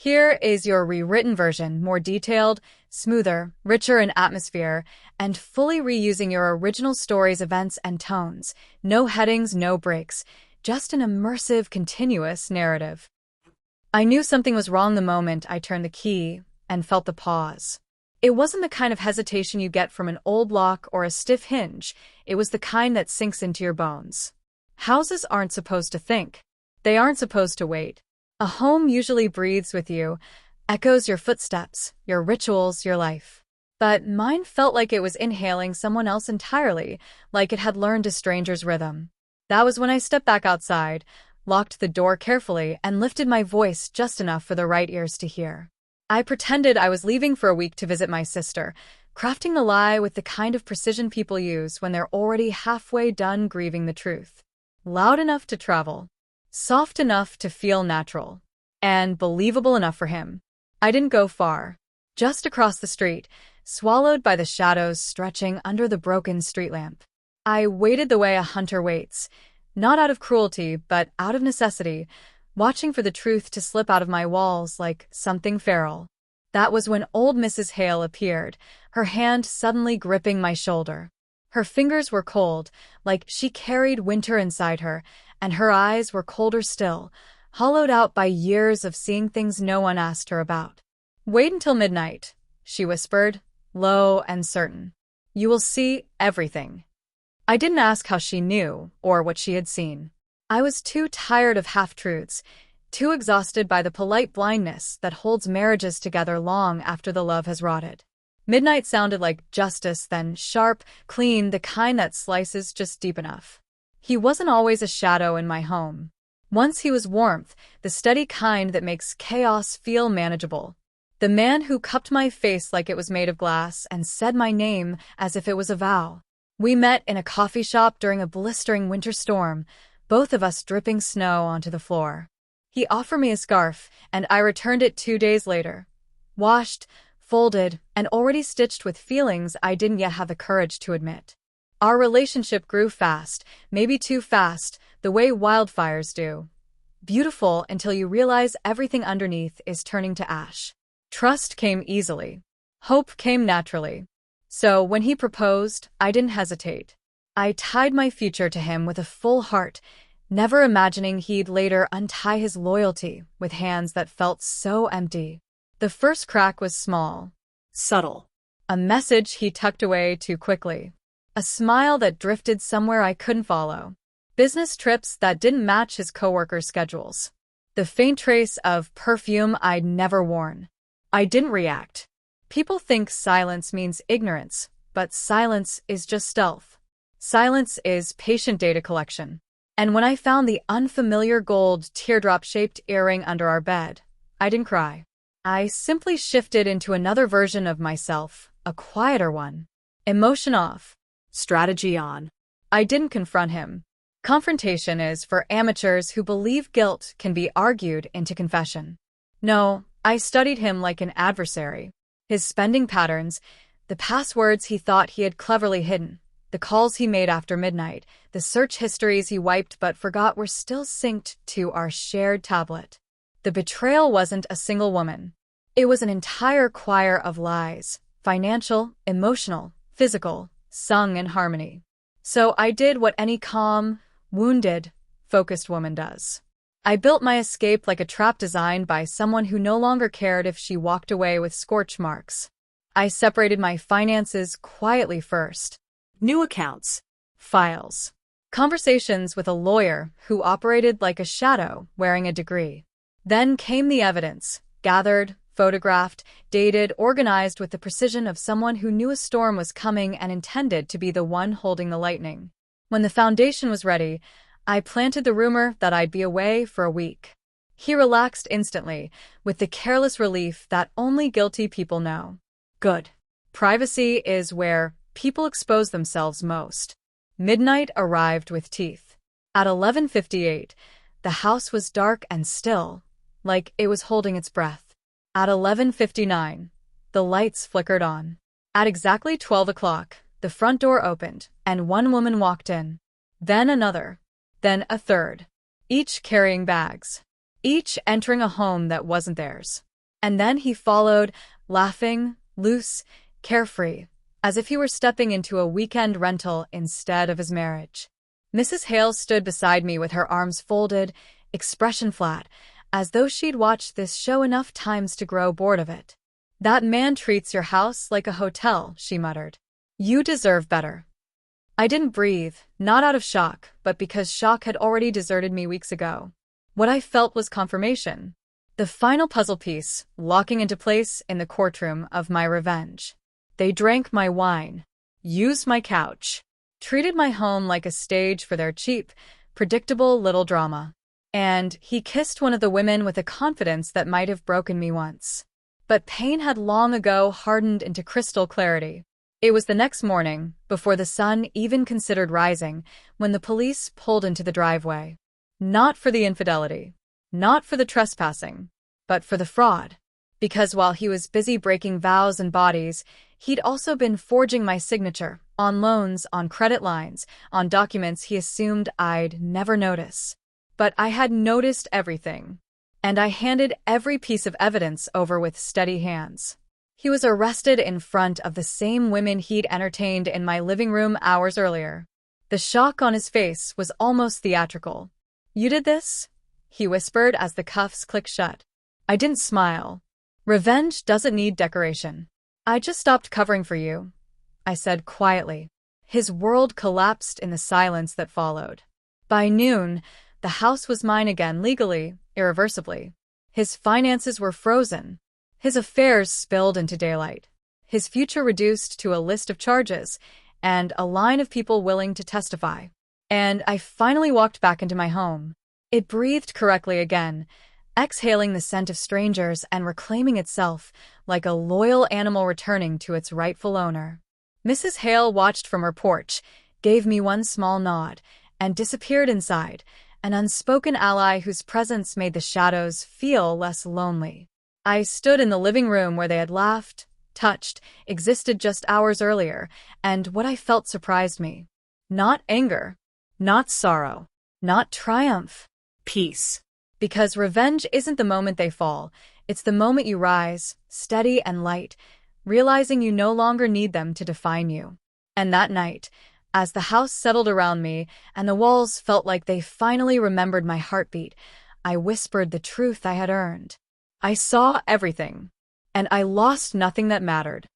Here is your rewritten version, more detailed, smoother, richer in atmosphere, and fully reusing your original story's events and tones. No headings, no breaks, just an immersive, continuous narrative. I knew something was wrong the moment I turned the key and felt the pause. It wasn't the kind of hesitation you get from an old lock or a stiff hinge. It was the kind that sinks into your bones. Houses aren't supposed to think. They aren't supposed to wait. A home usually breathes with you, echoes your footsteps, your rituals, your life. But mine felt like it was inhaling someone else entirely, like it had learned a stranger's rhythm. That was when I stepped back outside, locked the door carefully, and lifted my voice just enough for the right ears to hear. I pretended I was leaving for a week to visit my sister, crafting the lie with the kind of precision people use when they're already halfway done grieving the truth. Loud enough to travel, soft enough to feel natural, and believable enough for him. I didn't go far. Just across the street, swallowed by the shadows stretching under the broken street lamp. I waited the way a hunter waits, not out of cruelty, but out of necessity, watching for the truth to slip out of my walls like something feral. That was when old Mrs. Hale appeared, her hand suddenly gripping my shoulder. Her fingers were cold, like she carried winter inside her, and her eyes were colder still, hollowed out by years of seeing things no one asked her about. "Wait until midnight," she whispered, low and certain. "You will see everything." I didn't ask how she knew, or what she had seen. I was too tired of half-truths, too exhausted by the polite blindness that holds marriages together long after the love has rotted. Midnight sounded like justice, then sharp, clean, the kind that slices just deep enough. He wasn't always a shadow in my home. Once he was warmth, the steady kind that makes chaos feel manageable. The man who cupped my face like it was made of glass and said my name as if it was a vow. We met in a coffee shop during a blistering winter storm, both of us dripping snow onto the floor. He offered me a scarf, and I returned it 2 days later. Washed, folded, and already stitched with feelings I didn't yet have the courage to admit. Our relationship grew fast, maybe too fast, the way wildfires do. Beautiful until you realize everything underneath is turning to ash. Trust came easily. Hope came naturally. So when he proposed, I didn't hesitate. I tied my future to him with a full heart, never imagining he'd later untie his loyalty with hands that felt so empty. The first crack was small, subtle. A message he tucked away too quickly. A smile that drifted somewhere I couldn't follow. Business trips that didn't match his coworkers' schedules. The faint trace of perfume I'd never worn. I didn't react. People think silence means ignorance, but silence is just stealth. Silence is patient data collection. And when I found the unfamiliar gold teardrop-shaped earring under our bed, I didn't cry. I simply shifted into another version of myself, a quieter one. Emotion off. Strategy on. I didn't confront him. Confrontation is for amateurs who believe guilt can be argued into confession. No, I studied him like an adversary. His spending patterns, the passwords he thought he had cleverly hidden, the calls he made after midnight, the search histories he wiped but forgot were still synced to our shared tablet. The betrayal wasn't a single woman. It was an entire choir of lies, financial, emotional, physical, sung in harmony. So I did what any calm, wounded, focused woman does. I built my escape like a trap designed by someone who no longer cared if she walked away with scorch marks. I separated my finances quietly first. New accounts, files, conversations with a lawyer who operated like a shadow wearing a degree. Then came the evidence, gathered, photographed, dated, organized with the precision of someone who knew a storm was coming and intended to be the one holding the lightning. When the foundation was ready, I planted the rumor that I'd be away for a week. He relaxed instantly, with the careless relief that only guilty people know. Good. Privacy is where people expose themselves most. Midnight arrived with teeth. At 11:58, the house was dark and still, like it was holding its breath. At 11:59, the lights flickered on. At exactly 12 o'clock, the front door opened, and one woman walked in. Then another. Then a third. Each carrying bags. Each entering a home that wasn't theirs. And then he followed, laughing, loose, carefree, as if he were stepping into a weekend rental instead of his marriage. Mrs. Hale stood beside me with her arms folded, expression flat, as though she'd watched this show enough times to grow bored of it. "That man treats your house like a hotel," she muttered. "You deserve better." I didn't breathe, not out of shock, but because shock had already deserted me weeks ago. What I felt was confirmation. The final puzzle piece, locking into place in the courtroom of my revenge. They drank my wine, used my couch, treated my home like a stage for their cheap, predictable little drama. And he kissed one of the women with a confidence that might have broken me once. But pain had long ago hardened into crystal clarity. It was the next morning, before the sun even considered rising, when the police pulled into the driveway. Not for the infidelity, not for the trespassing, but for the fraud. Because while he was busy breaking vows and bodies, he'd also been forging my signature, on loans, on credit lines, on documents he assumed I'd never notice. But I had noticed everything, and I handed every piece of evidence over with steady hands. He was arrested in front of the same women he'd entertained in my living room hours earlier. The shock on his face was almost theatrical. "You did this?" he whispered as the cuffs clicked shut. I didn't smile. "Revenge doesn't need decoration. I just stopped covering for you," I said quietly. His world collapsed in the silence that followed. By noon, the house was mine again legally, irreversibly. His finances were frozen. His affairs spilled into daylight. His future reduced to a list of charges and a line of people willing to testify. And I finally walked back into my home. It breathed correctly again, exhaling the scent of strangers and reclaiming itself like a loyal animal returning to its rightful owner. Mrs. Hale watched from her porch, gave me one small nod, and disappeared inside, an unspoken ally whose presence made the shadows feel less lonely. I stood in the living room where they had laughed, touched, existed just hours earlier, and what I felt surprised me. Not anger, not sorrow, not triumph. Peace. Because revenge isn't the moment they fall, it's the moment you rise, steady and light, realizing you no longer need them to define you. And that night, as the house settled around me and the walls felt like they finally remembered my heartbeat, I whispered the truth I had earned. I saw everything, and I lost nothing that mattered.